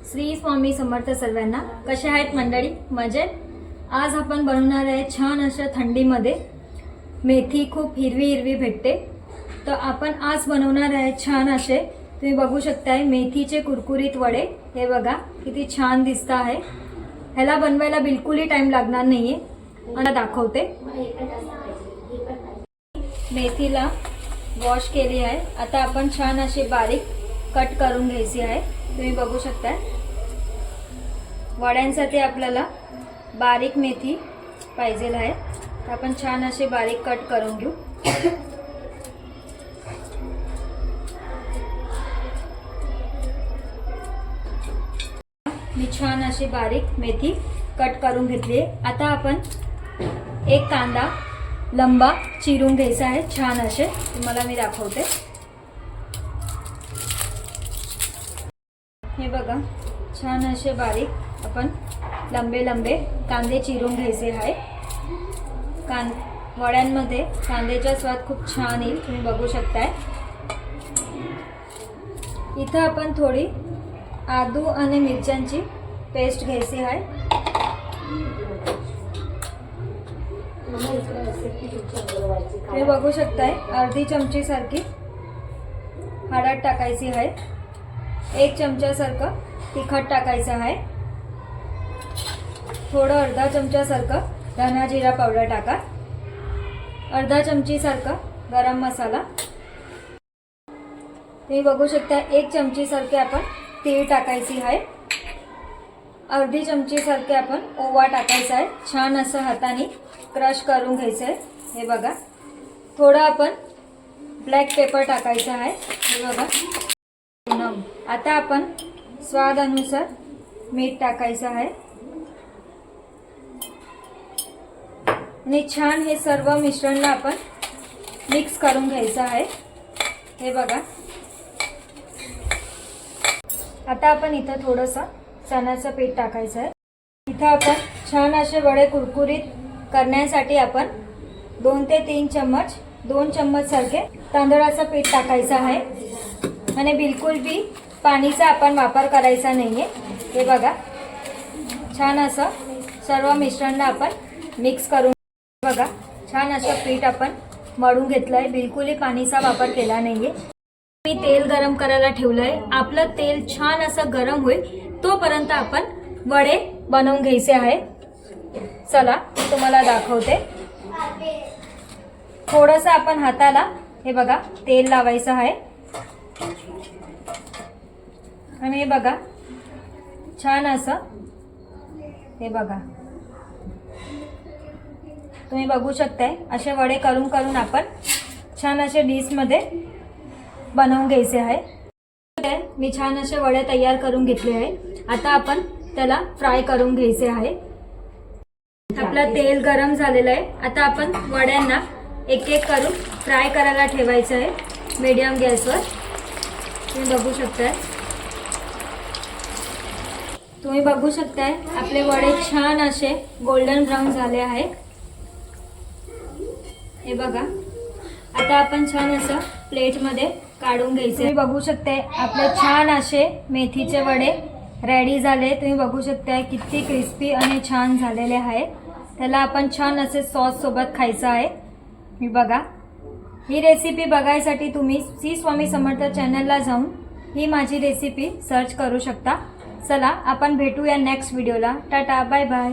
श्री स्वामी समर्थ सर्वांना। कसे आहेत मंडळी? मजेत? आज आपण बनवणार आहे छान अशा थंडीमध्ये मेथी खूप हिरवी हिरवी भेटते, तर आपण आज बनवणार आहे छान असे, तुम्ही बघू शकताय मेथीचे कुरकुरीत वडे। हे बघा किती छान दिसत आहे। ह्याला बनवायला बिलकुलही टाइम लागणार नाहीये। मला दाखवते। मेथीला वॉश केली आहे, आता आपण छान अशी बारीक कट करून घ्यायची आहे। तुम्ही बघू शकता वड्यांसाठी आपल्याला बारीक मेथी पाहिजे आहे, तर आपण छान अशी बारीक कट करून घेऊ। मी छान अशी बारीक मेथी कट करून घेतली आहे। आता आपण एक कांदा लंबा चिरून घ्यायचा आहे छान असे, तुम्हाला मी दाखवते। हे बघा छान असे बारीक आपण लंबे लंबे कांदे चिरून घ्यायचे आहे। वड्यांमध्ये कांद्याचा स्वाद खूप छान येईल, तुम्ही बघू शकताय। इथं आपण थोडी आदू आणि मिरच्यांची पेस्ट घ्यायची आहे। तुम्ही बघू शकताय अर्धी चमची सारखी हळद टाकायची आहे, 1 चमचा सारखं तिखट टाकायचं आहे, थोडं अर्धा चमचा सारखं धना जिरा पावडर टाका, अर्धा चमची सारखं गरम मसाला। तुम्ही बघू शकता 1 चमची सारखे आपण तीळ टाकायची आहे, अर्धी चमची सारखे आपण ओवा टाकायचा आहे। छान असं हाताने क्रश करून घ्यायचं आहे। हे बघा थोडं आपण ब्लॅक पेपर टाकायचं आहे। हे बघा आता आपण स्वाद अनुसार मीठ टाकायचं आहे आणि छान हे सर्व मिश्रणला आपण मिक्स करून घ्यायचं आहे। हे बघा आता आपण इथं थोडंसं चण्याचं पीठ टाकायचं आहे। इथं आपण छान असे वडे कुरकुरीत करण्यासाठी आपण 2 ते 3 चम्मच 2 चम्मच सारखे तांदळाचं पीठ टाकायचं आहे आणि बिलकुल बी पाणीचा आपण वापर करायचा नाहीये। हे बघा छान असं सर्व मिश्रणला आपण मिक्स करून बघा छान असं पीठ आपण मळून घेतलंय, बिलकुलही पाणीचा वापर केला नाहीये। मी तेल गरम करायला ठेवलंय, आपलं तेल छान असं गरम होईल तोपर्यंत आपण वडे बनवून घ्यायचे आहे। चला तुम्हाला दाखवते। थोडंसं आपण हाताला हे बघा तेल लावायचं आहे आणि हे बघा छान असं हे बघा तुम्ही बघू शकताय असे वडे करून करून आपण छान असे डिश मध्ये बनवून घ्यायचे आहे। मी छान असे वडे तयार करून घेतले आहे, आता आपण त्याला फ्राय करून घ्यायचे आहे। आपलं तेल गरम झालेलं आहे, आता आपण वड्यांना एक एक करून फ्राय करायला ठेवायचं आहे मीडियम गॅसवर। तुम्ही बघू शकताय आपले वडे छान असे गोल्डन ब्राउन झाले आहे। हे बघा आता आपण छान असं प्लेटमध्ये काढून घ्यायचे। तुम्ही बघू शकताय आपले छान असे मेथीचे वडे रेडी झाले। तुम्ही बघू शकताय किती क्रिस्पी आणि छान झालेले आहे। त्याला आपण छान असे सॉस सोबत खायचं आहे। मी बघा ही रेसिपी बघायसाठी तुम्ही श्री स्वामी समर्थ चॅनलला जाऊन ही माझी रेसिपी सर्च करू शकता। चला आपण भेटूया नेक्स्ट व्हिडिओला। Tata bye bye.